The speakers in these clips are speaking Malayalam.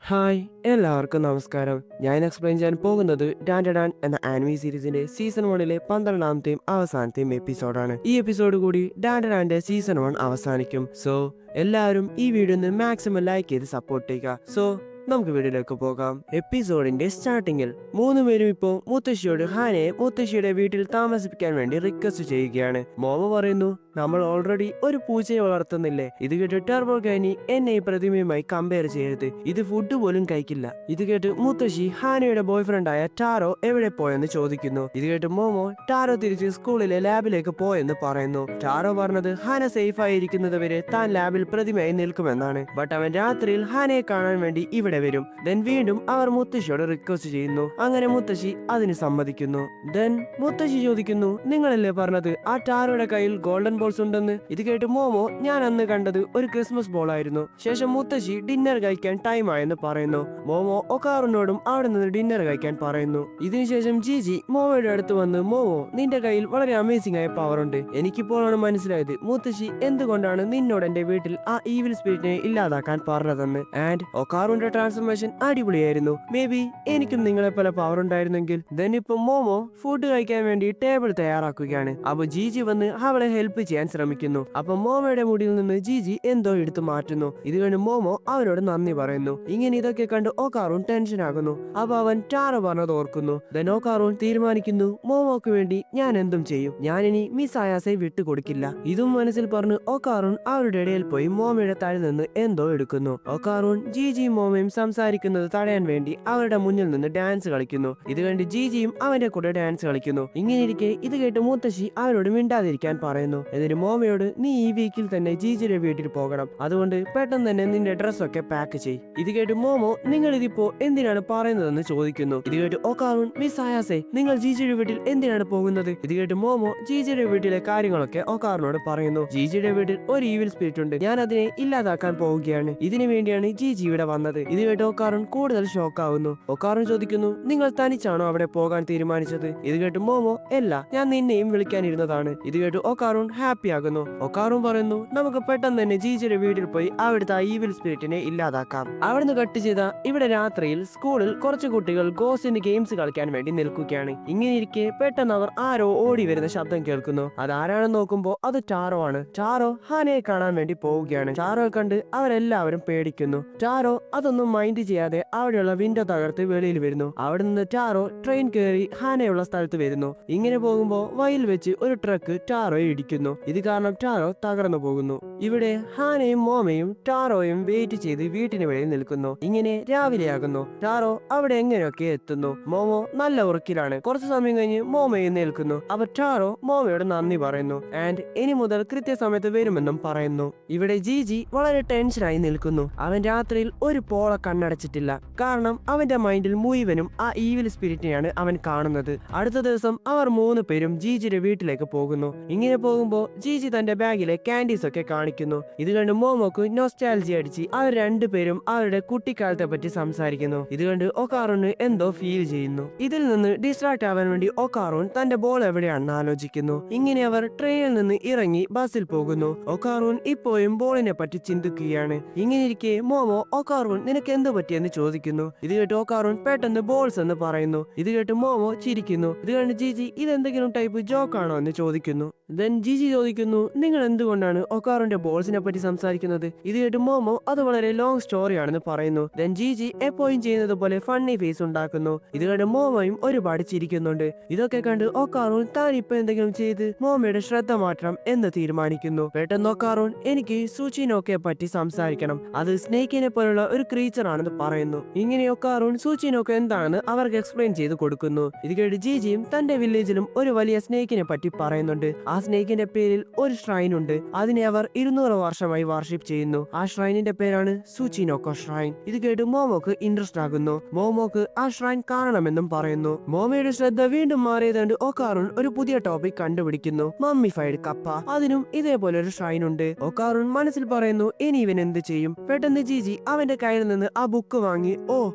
ഹായ് എല്ലാവർക്കും നമസ്കാരം. ഞാൻ എക്സ്പ്ലെയിൻ ചെയ്യാൻ പോകുന്നത് ഡാൻഡഡാൻ എന്ന ആനിമി സീരീസിന്റെ സീസൺ 1 12ാമത്തെയും അവസാനത്തെയും എപ്പിസോഡാണ്. ഈ എപ്പിസോഡ് കൂടി ഡാൻഡഡാന്റെ സീസൺ 1 അവസാനിക്കും. സോ എല്ലാവരും ഈ വീഡിയോ ഒന്ന് മാക്സിമം ലൈക്ക് ചെയ്ത് സപ്പോർട്ട് ചെയ്യുക. സോ നമുക്ക് വീഡിയോയിലേക്ക് പോകാം. എപ്പിസോഡിന്റെ സ്റ്റാർട്ടിങ്ങിൽ മൂന്നുപേരും ഇപ്പോ മുത്തശ്ശിയോട് ഹാനയെ മുത്തശ്ശിയുടെ വീട്ടിൽ താമസിപ്പിക്കാൻ വേണ്ടി റിക്വസ്റ്റ് ചെയ്യുകയാണ്. മോമ പറയുന്നു, നമ്മൾ ഓൾറെഡി ഒരു പൂച്ചയെ വളർത്തുന്നില്ലേ? ഇത് കേട്ട് ടർബോ ഗൈനി എന്നെ ഈ പ്രതിമയുമായി കമ്പയർ ചെയ്യരുത്, ഇത് ഫുഡ് പോലും കഴിക്കില്ല. ഇത് കേട്ട് മുത്തശ്ശി ഹാനയുടെ ബോയ് ഫ്രണ്ടായ ടാരോ എവിടെ പോയെന്ന് ചോദിക്കുന്നു. ഇത് കേട്ട് മോമോ ടാരോ തിരിച്ച് സ്കൂളിലെ ലാബിലേക്ക് പോയെന്ന് പറയുന്നു. ടാരോ പറഞ്ഞത് ഹാന സേഫ് ആയിരിക്കുന്നത് വരെ താൻ ലാബിൽ പ്രതിമയായി നിൽക്കുമെന്നാണ്. ബട്ട് അവൻ രാത്രിയിൽ ഹാനയെ കാണാൻ വേണ്ടി ഇവിടെ വരും. ദെൻ വീണ്ടും അവർ മുത്തശ്ശിയോട് റിക്വസ്റ്റ് ചെയ്യുന്നു. അങ്ങനെ മുത്തശ്ശി അതിന് സമ്മതിക്കുന്നു. ദെൻ മുത്തശ്ശി ചോദിക്കുന്നു, നിങ്ങളല്ലേ പറഞ്ഞത് ആ ടാരോയുടെ കയ്യിൽ ഗോൾഡൻ ബോൾസ് ഉണ്ടെന്ന്? ഇത് കേട്ട് മോമോ, ഞാൻ അന്ന് കണ്ടത് ഒരു ക്രിസ്മസ് ബോൾ ആയിരുന്നു. ശേഷം മുത്തശ്ശി ഡിന്നർ കഴിക്കാൻ ടൈം ആയെന്ന് പറയുന്നു. മോമോ ഒക്കാറിനോടും അവിടെ നിന്ന് ഡിന്നർ കഴിക്കാൻ പറയുന്നു. ഇതിനുശേഷം ജിജി മോമോയുടെ അടുത്ത് വന്ന്, മോമോ നിന്റെ കയ്യിൽ വളരെ അമേസിംഗ് ആയ പവർ ഉണ്ട്. എനിക്കിപ്പോഴാണ് മനസ്സിലായത് മുത്തശ്ശി എന്തുകൊണ്ടാണ് നിന്നോട് എന്റെ വീട്ടിൽ ആ ഈവിൽ സ്പിരിറ്റിനെ ഇല്ലാതാക്കാൻ പറഞ്ഞതെന്ന്. ആൻഡ് ഒക്കാറിന്റെ ട്രാൻസ്ഫർമേഷൻ അടിപൊളിയായിരുന്നു. മേ ബി എനിക്കും നിങ്ങളെ പോലെ പവർ ഉണ്ടായിരുന്നെങ്കിൽ. ദെൻ ഇപ്പൊ മോമോ ഫുഡ് കഴിക്കാൻ വേണ്ടി ടേബിൾ തയ്യാറാക്കുകയാണ്. അപ്പൊ ജിജി വന്ന് അവളെ ഹെൽപ്പ് ചെയ്യാൻ ശ്രമിക്കുന്നു. അപ്പൊ മോമോയുടെ മുടിയിൽ നിന്ന് ജിജി എന്തോ എടുത്തു മാറ്റുന്നു. ഇത് കണ്ട് മോമോ അവനോട് നന്ദി പറയുന്നു. ഇങ്ങനെ ഇതൊക്കെ കണ്ട് ഒക്കാറൂൺ ടെൻഷൻ ആകുന്നു. അപ്പൊ അവൻ ടാറോ പറഞ്ഞത് ഓർക്കുന്നു. ദെൻ ഒക്കാറൂൺ തീരുമാനിക്കുന്നു, മോമോക്ക് വേണ്ടി ഞാൻ എന്തും ചെയ്യും, ഞാനിനി മിസ് ആയാസെ വിട്ടുകൊടുക്കില്ല. ഇതും മനസ്സിൽ പറഞ്ഞ് ഒക്കാറൂൺ അവരുടെ ഇടയിൽ പോയി മോമയുടെ താഴെ നിന്ന് എന്തോ എടുക്കുന്നു. ഒക്കാറൂൺ ജിജി മോമയും സംസാരിക്കുന്നത് തടയാൻ വേണ്ടി അവരുടെ മുന്നിൽ നിന്ന് ഡാൻസ് കളിക്കുന്നു. ഇത് കണ്ട് ജിജിയും അവന്റെ കൂടെ ഡാൻസ് കളിക്കുന്നു. ഇങ്ങനെ ഇരിക്കെ ഇത് കേട്ട് മുത്തശ്ശി അവരോട് മിണ്ടാതിരിക്കാൻ പറയുന്നു. എന്നിട്ട് മോമയോട്, നീ ഈ വീക്കിൽ തന്നെ ജിജിയുടെ വീട്ടിൽ പോകണം, അതുകൊണ്ട് പെട്ടെന്ന് തന്നെ നിന്റെ ഡ്രസ്സൊക്കെ പാക്ക് ചെയ്. ഇത് കേട്ട് മോമോ, നിങ്ങൾ ഇതിപ്പോ എന്തിനാണ് പറയുന്നതെന്ന് ചോദിക്കുന്നു. ഇത് കേട്ട് ഒക്കാറൂൺ, മിസ് ആയാസെ നിങ്ങൾ ജിജിയുടെ വീട്ടിൽ എന്തിനാണ് പോകുന്നത്? ഇത് കേട്ട് മോമോ ജിജിയുടെ വീട്ടിലെ കാര്യങ്ങളൊക്കെ ഒക്കാറിനോട് പറയുന്നു. ജിജിയുടെ വീട്ടിൽ ഒരു ഈവിൽ സ്പിരിറ്റ് ഉണ്ട്, ഞാൻ അതിനെ ഇല്ലാതാക്കാൻ പോവുകയാണ്. ഇതിനു വേണ്ടിയാണ് ജിജി ഇവിടെ വന്നത്. ഇത് കേട്ട് ഒക്കാറൂൺ കൂടുതൽ ഷോക്കാവുന്നു. ഒക്കാറൂൺ ചോദിക്കുന്നു, നിങ്ങൾ തനിച്ചാണോ അവിടെ പോകാൻ തീരുമാനിച്ചത്? ഇത് കേട്ട് മോമോ, അല്ല, ഞാൻ നിന്നെയും വിളിക്കാനിരുന്നതാണ്. ഇത് കേട്ട് ഒക്കാറൂൺ ഹാപ്പി ആകുന്നു. ഒക്കാറൂൺ പറയുന്നു, നമുക്ക് പെട്ടെന്ന് തന്നെ ജിജിയുടെ വീട്ടിൽ പോയി അവിടുത്തെ ഈവിൽ സ്പിരിറ്റിനെ ഇല്ലാതാക്കാം. അവിടുന്ന് കട്ട് ചെയ്ത ഇവിടെ രാത്രിയിൽ സ്കൂളിൽ കുറച്ച് കുട്ടികൾ ഗോസ്റ്റിന്റെ ഗെയിംസ് കളിക്കാൻ വേണ്ടി നിൽക്കുകയാണ്. ഇങ്ങനെ ഇരിക്കെ പെട്ടെന്ന് അവർ ആരോ ഓടി വരുന്ന ശബ്ദം കേൾക്കുന്നു. അതാരാണെന്ന് നോക്കുമ്പോ അത് ടാറോ ആണ്. ടാറോ ഹാനയെ കാണാൻ വേണ്ടി പോവുകയാണ്. ടാറോയെ കണ്ട് അവരെല്ലാവരും പേടിക്കുന്നു. ടാറോ അതൊന്നും മൈൻഡ് ചെയ്യാതെ അവിടെയുള്ള വിൻഡോ തകർത്ത് വെളിയിൽ വരുന്നു. അവിടെ നിന്ന് ടാറോ ട്രെയിൻ കയറി ഹാനയുള്ള സ്ഥലത്ത് വരുന്നു. ഇങ്ങനെ പോകുമ്പോ വഴിയിൽ വെച്ച് ഒരു ട്രക്ക് ടാറോയെ ഇടിക്കുന്നു. ഇത് കാരണം ടാറോ തകർന്നു പോകുന്നു. ഇവിടെ ഹാനയും മോമയും ടാറോയും വെയിറ്റ് ചെയ്ത് വീട്ടിന് വെളിയിൽ നിൽക്കുന്നു. ഇങ്ങനെ രാവിലെയാകുന്നു. ടാറോ അവിടെ എങ്ങനെയൊക്കെ എത്തുന്നു. മോമോ നല്ല ഉറക്കിലാണ്. കുറച്ചു സമയം കഴിഞ്ഞ് മോമയും നിൽക്കുന്നു. അപ്പൊ ടാറോ മോമയോട് നന്ദി പറയുന്നു. ആൻഡ് ഇനി മുതൽ കൃത്യസമയത്ത് വരുമെന്നും പറയുന്നു. ഇവിടെ ജിജി വളരെ ടെൻഷനായി നിൽക്കുന്നു. അവൻ രാത്രിയിൽ ഒരു പോള കണ്ണടച്ചിട്ടില്ല, കാരണം അവന്റെ മൈൻഡിൽ മുഴുവനും ആ ഈവിൽ സ്പിരിറ്റിനെയാണ് അവൻ കാണുന്നത്. അടുത്ത ദിവസം അവർ 3 പേരും ജിജിയുടെ വീട്ടിലേക്ക് പോകുന്നു. ഇങ്ങനെ പോകുമ്പോ ജിജി തന്റെ ബാഗിലെ കാൻഡീസ് ഒക്കെ കാണിക്കുന്നു. ഇത് കണ്ട് മോമോക്ക് നൊസ്റ്റാൾജി അടിച്ച് അവർ 2 പേരും അവരുടെ കുട്ടിക്കാലത്തെ പറ്റി സംസാരിക്കുന്നു. ഇത് കണ്ട് ഒക്കാറൂണ് എന്തോ ഫീൽ ചെയ്യുന്നു. ഇതിൽ നിന്ന് ഡിസ്ട്രാക്ട് ആവാൻ വേണ്ടി ഒക്കാറൂൺ തന്റെ ബോൾ എവിടെയാണെന്ന് ആലോചിക്കുന്നു. ഇങ്ങനെ അവർ ട്രെയിനിൽ നിന്ന് ഇറങ്ങി ബസ്സിൽ പോകുന്നു. ഒക്കാറൂൺ ഇപ്പോഴും ബോളിനെ പറ്റി ചിന്തിക്കുകയാണ്. ഇങ്ങനെ ഇരിക്കെ മോമോ, ഒക്കാറൂൺ നിനക്ക് എന്ത് പറ്റിയെന്ന് ചോദിക്കുന്നു. ഇത് കേട്ട് ഒക്കാറൂൺ പെട്ടെന്ന് ബോൾസ് എന്ന് പറയുന്നു. ഇത് കേട്ട് മോമോ ചിരിക്കുന്നു. ഇത് കണ്ട് ജിജി ഇതെന്തെങ്കിലും ടൈപ്പ് ജോക്ക് ആണോ എന്ന് ചോദിക്കുന്നു. ദെൻ ജിജി ചോദിക്കുന്നു, നിങ്ങൾ എന്തുകൊണ്ടാണ് ഒക്കാറൂന്റെ ബോൾസിനെ പറ്റി സംസാരിക്കുന്നത്? ഇത് കേട്ട് മോമോ അത് വളരെ ലോങ് സ്റ്റോറി ആണെന്ന് പറയുന്നു. ദെൻ ജിജി എപ്പോഴും ചെയ്യുന്നത് പോലെ ഫണ്ണി ഫേസ് ഉണ്ടാക്കുന്നു. ഇത് കണ്ട് മോമോയും ഒരുപാട് ചിരിക്കുന്നുണ്ട്. ഇതൊക്കെ കണ്ട് ഒക്കാറൂൺ താൻ ഇപ്പൊ എന്തെങ്കിലും ചെയ്ത് മോമയുടെ ശ്രദ്ധ മാറ്റണം എന്ന് തീരുമാനിക്കുന്നു. പെട്ടെന്ന് ഒക്കാറൂൺ, എനിക്ക് സൂചിനോക്കെ പറ്റി സംസാരിക്കണം, അത് സ്നേക്കിനെ പോലുള്ള ഒരു ക്രീച്ചർ ആണെന്ന് പറയുന്നു. ഇങ്ങനെ ഒക്കാറൂൺ സൂചിനോക്കെ എന്താണെന്ന് അവർക്ക് എക്സ്പ്ലെയിൻ ചെയ്ത് കൊടുക്കുന്നു. ഇത് കേട്ട് ജിജിയും തന്റെ വില്ലേജിലും ഒരു വലിയ സ്നേക്കിനെ പറ്റി പറയുന്നുണ്ട്. ആ സ്നേക്കിന്റെ പേരിൽ ഒരു ഷ്രൈൻ ഉണ്ട്, അതിനെ അവർ 200 വർഷമായി വർഷിപ്പ് ചെയ്യുന്നു. ആ ഷ്രൈനിന്റെ പേരാണ് സൂചിനോക്കോ ഷ്രൈൻ. ഇത് കേട്ട് മോമോക്ക് ഇൻട്രസ്റ്റ് ആകുന്നു. മോമോക്ക് ആ ഷ്രൈൻ കാണണമെന്നും പറയുന്നു. മോമയുടെ ശ്രദ്ധ വീണ്ടും മാറിയതുകൊണ്ട് ഒക്കാറൂൺ ഒരു പുതിയ ടോപ്പിക് കണ്ടുപിടിക്കുന്നു, മമ്മിഫൈഡ് കപ്പ. അതിനും ഇതേപോലെ ഒരു ഷ്രൈൻ ഉണ്ട്. ഒക്കാറൂൺ മനസ്സിൽ പറയുന്നു, ഇനി ഇവൻ എന്ത് ചെയ്യും? പെട്ടെന്ന് ജിജി അവന്റെ കയ്യിൽ നിന്ന് ആ ബുക്ക് വാങ്ങി, ഓ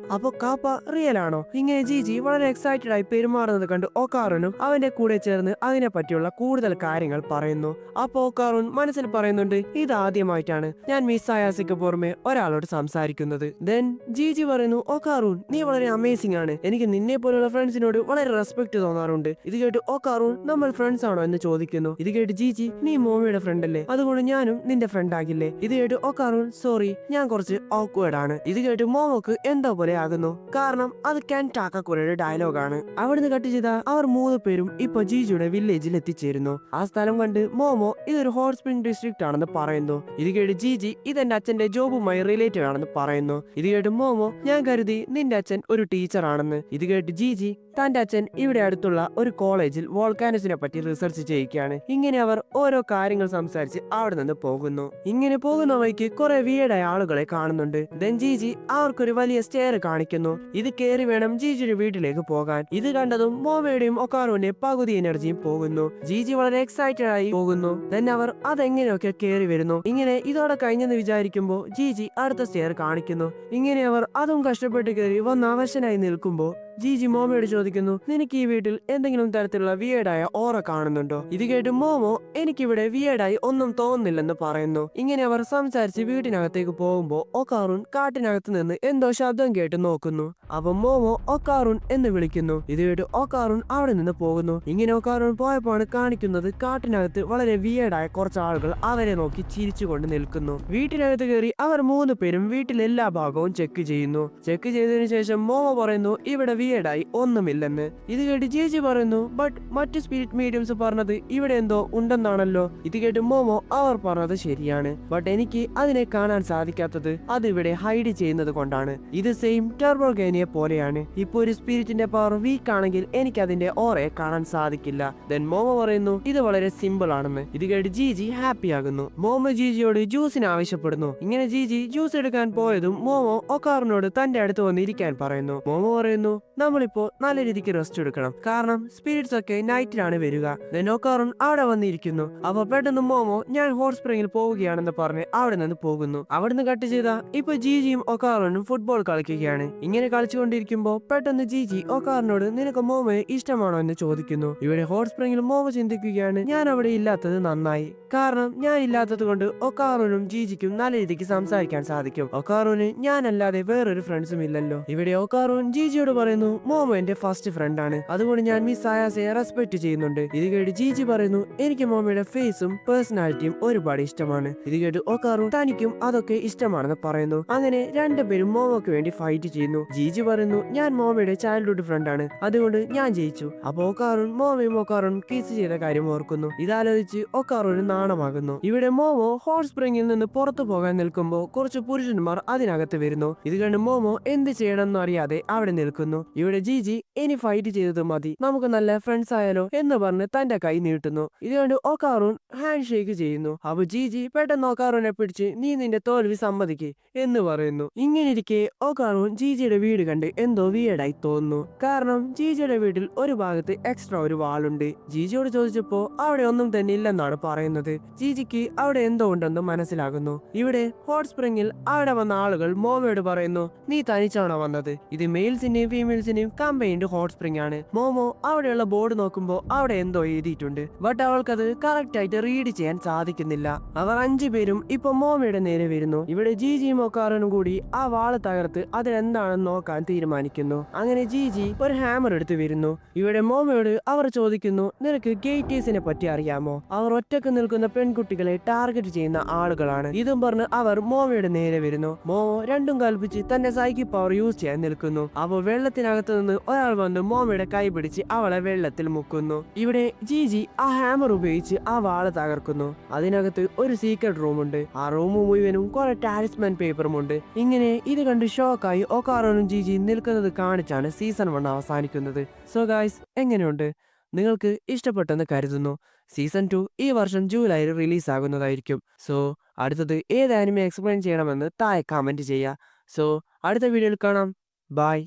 അപ്പൊ കാപ്പ റിയൽ ആണോ? ഇങ്ങനെ ജിജി വളരെ എക്സൈറ്റഡ് ആയി പെരുമാറുന്നത് കണ്ട് ഒക്കാറൂനും അവന്റെ കൂടെ ചേർന്ന് അതിനെ പറ്റിയുള്ള കൂടുതൽ കാര്യങ്ങൾ പറയുന്നു. പറയുന്നു. അപ്പോ ഒക്കാറൂൺ മനസ്സിൽ പറയുന്നുണ്ട്, ഇതാദ്യമായിട്ടാണ് ഞാൻ മിസ് അയാസയ്ക്ക് പുറമെ ഒരാളോട് സംസാരിക്കുന്നത്. ദെൻ ജീജി പറയുന്നു, ഒക്കാറൂൺ നീ വളരെ അമേസിംഗ് ആണ്, എനിക്ക് നിന്നെ പോലുള്ള ഫ്രണ്ട്സിനോട് വളരെ റെസ്പെക്ട് തോന്നാറുണ്ട്. ഇത് കേട്ട് ഒക്കാറൂൺ നമ്മൾ ഫ്രണ്ട്സ് ആണോ എന്ന് ചോദിക്കുന്നു. ഇത് കേട്ട് ജീജി, നീ മോമിയുടെ ഫ്രണ്ട് അല്ലേ, അതുകൊണ്ട് ഞാനും നിന്റെ ഫ്രണ്ട് ആകില്ലേ. ഇത് കേട്ട് ഒക്കാറൂൺ, സോറി ഞാൻ കുറച്ച് ഓക്വേർഡ് ആണ്. ഇത് കേട്ട് മോമോക്ക് എന്തോ പോലെ ആകുന്നു, കാരണം അത് കെൻ ടാക്കക്കുരയുടെ ഡയലോഗാണ്. അവിടുന്ന് കട്ട് ചെയ്ത അവർ 3 പേരും ഇപ്പൊ ജീജിയുടെ വില്ലേജിൽ എത്തിച്ചേരുന്നു. ആ സ്ഥലം കണ്ട് മോമോ ഇതൊരു ഹോട്ട് സ്പ്രിംഗ് ഡിസ്ട്രിക്റ്റ് ആണെന്ന് പറയുന്നു. ഇത് കേട്ട് ജീജി ഇതെന്റെ അച്ഛന്റെ ജോബുമായി റിലേറ്റഡ് ആണെന്ന് പറയുന്നു. ഇത് കേട്ട് മോമോ, ഞാൻ കരുതി നിന്റെ അച്ഛൻ ഒരു ടീച്ചർ ആണെന്ന്. ഇത് കേട്ട് ജീജി തന്റെ അച്ഛൻ ഇവിടെ അടുത്തുള്ള ഒരു കോളേജിൽ വോൾക്കാനസിനെ പറ്റി റിസർച്ച് ചെയ്യിക്കുകയാണ്. ഇങ്ങനെ അവർ ഓരോ കാര്യങ്ങൾ സംസാരിച്ച് അവിടെ നിന്ന് പോകുന്നു. ഇങ്ങനെ പോകുന്ന വഴിക്ക് കുറെ വീടായ ആളുകളെ കാണുന്നുണ്ട്. ദെൻ ജീജി അവർക്കൊരു വലിയ സ്റ്റെയർ കാണിക്കുന്നു. ഇത് കയറി വേണം ജീജിയുടെ വീട്ടിലേക്ക് പോകാൻ. ഇത് കണ്ടതും മോമയുടെയും ഒക്കാറൂന്റെ പകുതി എനർജിയും പോകുന്നു. ജീജി വളരെ എക്സൈറ്റഡ് ആയി പോകുന്നു. ദെൻ അവർ അതെങ്ങനെയൊക്കെ കയറി വരുന്നു. ഇങ്ങനെ ഇതോടെ കഴിഞ്ഞെന്ന് വിചാരിക്കുമ്പോ ജീജി അടുത്ത സ്റ്റെയർ കാണിക്കുന്നു. ഇങ്ങനെ അവർ അതും കഷ്ടപ്പെട്ട് കയറി വന്ന് അവശനായി നിൽക്കുമ്പോ ജീജി മോമയോട് ചോദിക്കുന്നു, നിനക്ക് ഈ വീട്ടിൽ എന്തെങ്കിലും തരത്തിലുള്ള വിയേഡായ ഓറ കാണുന്നുണ്ടോ? ഇത് കേട്ട് മോമോ, എനിക്കിവിടെ വിയേഡായി ഒന്നും തോന്നുന്നില്ലെന്ന് പറയുന്നു. ഇങ്ങനെ അവർ സംസാരിച്ച് വീട്ടിനകത്തേക്ക് പോകുമ്പോ ഒക്കാറൂൺ കാട്ടിനകത്ത് നിന്ന് എന്തോ ശബ്ദം കേട്ട് നോക്കുന്നു. അപ്പൊ മോമോ ഒക്കാറൂൺ എന്ന് വിളിക്കുന്നു. ഇത് കേട്ട് ഒക്കാറൂൺ അവിടെ നിന്ന് പോകുന്നു. ഇങ്ങനെ ഒക്കാറൂൺ പോയപ്പോഴാണ് കാണിക്കുന്നത് കാട്ടിനകത്ത് വളരെ വിയേഡായ കുറച്ച് ആളുകൾ അവരെ നോക്കി ചിരിച്ചുകൊണ്ട് നിൽക്കുന്നു. വീട്ടിനകത്ത് കയറി അവർ 3 പേരും വീട്ടിലെ എല്ലാ ഭാഗവും ചെക്ക് ചെയ്യുന്നു. ചെക്ക് ചെയ്തതിനു ശേഷം മോമോ പറയുന്നു, ഇവിടെ വിയേഡായി ഒന്നുമില്ലെന്ന്. ഇത് കേട്ട് ജീജി പറയുന്നു, ബട്ട് മറ്റു സ്പിരിറ്റ് മീഡിയംസ് പറഞ്ഞത് ഇവിടെ എന്തോ ഉണ്ടെന്നാണല്ലോ. ഇത് കേട്ട് മോമോ, അവർ പറഞ്ഞത് ശരിയാണ്, ബട്ട് എനിക്ക് അതിനെ കാണാൻ സാധിക്കാത്തത് അതിവിടെ ഹൈഡ് ചെയ്യുന്നത് കൊണ്ടാണ്. ഇത് സെയിം ടെർബോഗേനിയെ പോലെയാണ്. ഇപ്പൊ ഒരു സ്പിരിറ്റിന്റെ പവർ വീക്ക് ആണെങ്കിൽ എനിക്ക് അതിന്റെ ഓറയെ കാണാൻ സാധിക്കില്ല. ദെൻ മോമോ പറയുന്നു, ഇത് വളരെ സിമ്പിൾ ആണെന്ന്. ഇത് കേട്ട് ജീജി ഹാപ്പി ആകുന്നു. മോമോ ജീജിയോട് ജ്യൂസിന് ആവശ്യപ്പെടുന്നു. ഇങ്ങനെ ജീജി ജ്യൂസ് എടുക്കാൻ പോയതും മോമോ ഒക്കാറിനോട് തന്റെ അടുത്ത് വന്നിരിക്കാൻ പറയുന്നു. മോമോ പറയുന്നു, നമ്മളിപ്പോ നല്ല രീതിക്ക് റെസ്റ്റ് എടുക്കണം, കാരണം സ്പിരിറ്റ്സ് ഒക്കെ നൈറ്റിലാണ് വരിക. ദെൻ ഒക്കാറൂൺ അവിടെ വന്നിരിക്കുന്നു. അപ്പൊ പെട്ടെന്ന് മോമോ, ഞാൻ ഹോട്ട് സ്പ്രിംഗിൽ പോവുകയാണെന്ന് പറഞ്ഞ് അവിടെ നിന്ന് പോകുന്നു. അവിടുന്ന് കട്ട് ചെയ്ത ഇപ്പൊ ജീജിയും ഒക്കാറൂണും ഫുട്ബോൾ കളിക്കുകയാണ്. ഇങ്ങനെ കളിച്ചുകൊണ്ടിരിക്കുമ്പോ പെട്ടെന്ന് ജീജി ഒക്കാറിനോട്, നിനക്ക് മോമോയെ ഇഷ്ടമാണോ എന്ന് ചോദിക്കുന്നു. ഇവിടെ ഹോട്ട് സ്പ്രിംഗിൽ മോമോ ചിന്തിക്കുകയാണ്, ഞാൻ അവിടെ ഇല്ലാത്തത് നന്നായി, കാരണം ഞാൻ ഇല്ലാത്തത് കൊണ്ട് ഒക്കാറൂനും ജീജിക്കും നല്ല രീതിക്ക് സംസാരിക്കാൻ സാധിക്കും. ഒക്കാറൂന് ഞാനല്ലാതെ വേറൊരു ഫ്രണ്ട്സും ഇല്ലല്ലോ. ഇവിടെ ഒക്കാറൂൻ ജീജിയോട് പറയുന്നു, മോമോ എന്റെ ഫസ്റ്റ് ഫ്രണ്ട് ആണ്, അതുകൊണ്ട് ഞാൻ മിസ് അയാസയെ റെസ്പെക്ട് ചെയ്യുന്നുണ്ട്. ഇത് കേട്ട് ജീജി പറയുന്നു, എനിക്ക് മോമയുടെ ഫേസും പേഴ്സണാലിറ്റിയും ഒരുപാട് ഇഷ്ടമാണ്. ഇത് കേട്ട് ഒക്കാറൂൺ, തനിക്കും അതൊക്കെ ഇഷ്ടമാണെന്ന് പറയുന്നു. അങ്ങനെ 2 പേരും മോമോക്ക് വേണ്ടി ഫൈറ്റ് ചെയ്യുന്നു. ജീജി പറയുന്നു, ഞാൻ മോമയുടെ ചൈൽഡ്ഹുഡ് ഫ്രണ്ട് ആണ്, അതുകൊണ്ട് ഞാൻ ജയിച്ചു. അപ്പൊ ഒക്കാറൂൺ മോമയും ഒക്കാറൂണും കിസ് ചെയ്ത കാര്യം ഓർക്കുന്നു. ഇതാലോചിച്ച് ഒക്കാറൂന് നാണമാകുന്നു. ഇവിടെ മോമോ ഹോട്ട് സ്പ്രിംഗിൽ നിന്ന് പുറത്തു പോകാൻ നിൽക്കുമ്പോ കുറച്ച് പുരുഷന്മാർ അതിനകത്ത് വരുന്നു. ഇത് കണ്ട് മോമോ എന്ത് ചെയ്യണമെന്ന് അറിയാതെ അവിടെ നിൽക്കുന്നു. ഇവിടെ ജീജി, ഇനി ഫൈറ്റ് ചെയ്തത് മതി, നമുക്ക് നല്ല ഫ്രണ്ട്സ് ആയാലോ എന്ന് പറഞ്ഞ് തന്റെ കൈ നീട്ടുന്നു. ഇതുകൊണ്ട് ഒക്കാറൂൺ ഹാൻഡ് ഷേക്ക് ചെയ്യുന്നു. അപ്പൊ ജീജി പെട്ടെന്ന് ഒക്കാറൂനെ പിടിച്ച്, നീ നിന്റെ തോൽവി സമ്മതിക്ക് എന്ന് പറയുന്നു. ഇങ്ങനെ ഇരിക്കെ ഒക്കാറൂൺ ജീജിയുടെ വീട് കണ്ട് എന്തോ വിയേഡായി തോന്നുന്നു, കാരണം ജീജിയുടെ വീട്ടിൽ ഒരു ഭാഗത്ത് എക്സ്ട്രാ ഒരു വാളുണ്ട്. ജീജിയോട് ചോദിച്ചപ്പോ അവിടെ ഒന്നും തന്നെ ഇല്ലെന്നാണ് പറയുന്നത്. ജീജിക്ക് അവിടെ എന്തോ ഉണ്ടെന്ന് മനസ്സിലാകുന്നു. ഇവിടെ ഹോട്ട് സ്പ്രിംഗിൽ അവിടെ വന്ന ആളുകൾ മോമോയോട് പറയുന്നു, നീ തനിച്ചാണോ വന്നത്, ഇത് മെയിൽസിന്റെയും ഫീമെയിൽസിന്റെയും കമ്പൈൻഡ് ഹോട്ട് സ്പ്രിംഗ് ആണ്. മോമോ അവിടെയുള്ള ബോർഡ് നോക്കുമ്പോ അവിടെ എന്തോ എഴുതിയിട്ടുണ്ട്, ബട്ട് അവൾക്കത് കറക്റ്റ് ആയിട്ട് റീഡ് ചെയ്യാൻ സാധിക്കുന്നില്ല. അവർ 5 പേരും ഇപ്പൊ മോമയുടെ നേരെ വരുന്നു. ഇവിടെ ജീജിയും ഒക്കാറൂനും കൂടി ആ വാള് തകർത്ത് അതിലെന്താണെന്ന് നോക്കാൻ തീരുമാനിക്കുന്നു. അങ്ങനെ ജീജി ഒരു ഹാമർ എടുത്ത് വരുന്നു. ഇവിടെ മോമയോട് അവർ ചോദിക്കുന്നു, നിനക്ക് ഗേറ്റേഴ്സിനെ പറ്റി അറിയാമോ, അവർ ഒറ്റക്ക് നിൽക്കുന്ന പെൺകുട്ടികളെ ടാർഗറ്റ് ചെയ്യുന്ന ആളുകളാണ്. ഇതും പറഞ്ഞ് അവർ മോമയുടെ നേരെ വരുന്നു. മോമോ രണ്ടും കൽപ്പിച്ച് തന്റെ സൈക്കിക് പവർ യൂസ് ചെയ്യാൻ നിൽക്കുന്നു. അപ്പോൾ വെള്ളത്തിനകത്ത് നിന്ന് ഒരാൾ വന്ന് മോമയുടെ കൈ പിടിച്ച് അവളെ വെള്ളത്തിൽ മുക്കുന്നു. ഇവിടെ ജീജി ആ ഹാമർ ഉപയോഗിച്ച് ആ വാള് തകർക്കുന്നു. അതിനകത്ത് ഒരു സീക്രട്ട് റൂം ഉണ്ട്. ആ റൂം മുഴുവനും കുറെ ടാലിസ്മാൻ പേപ്പറും ഉണ്ട്. ഇങ്ങനെ ഇത് കണ്ട് ഷോക്കായി ഒക്കാറൂനും ജീജി നിൽക്കുന്നത് കാണിച്ചാണ് സീസൺ 1 അവസാനിക്കുന്നത്. സോ ഗൈസ്, എങ്ങനെയുണ്ട്? നിങ്ങൾക്ക് ഇഷ്ടപ്പെട്ടെന്ന് കരുതുന്നു. സീസൺ 2 ഈ വർഷം ജൂലൈയിൽ റിലീസ് ആകുന്നതായിരിക്കും. സോ അടുത്തത് ഏത് ആനിമെ എക്സ്പ്ലെയിൻ ചെയ്യണമെന്ന് താഴെ കമന്റ് ചെയ്യുക. സോ അടുത്ത വീഡിയോയിൽ കാണാം. ബൈ.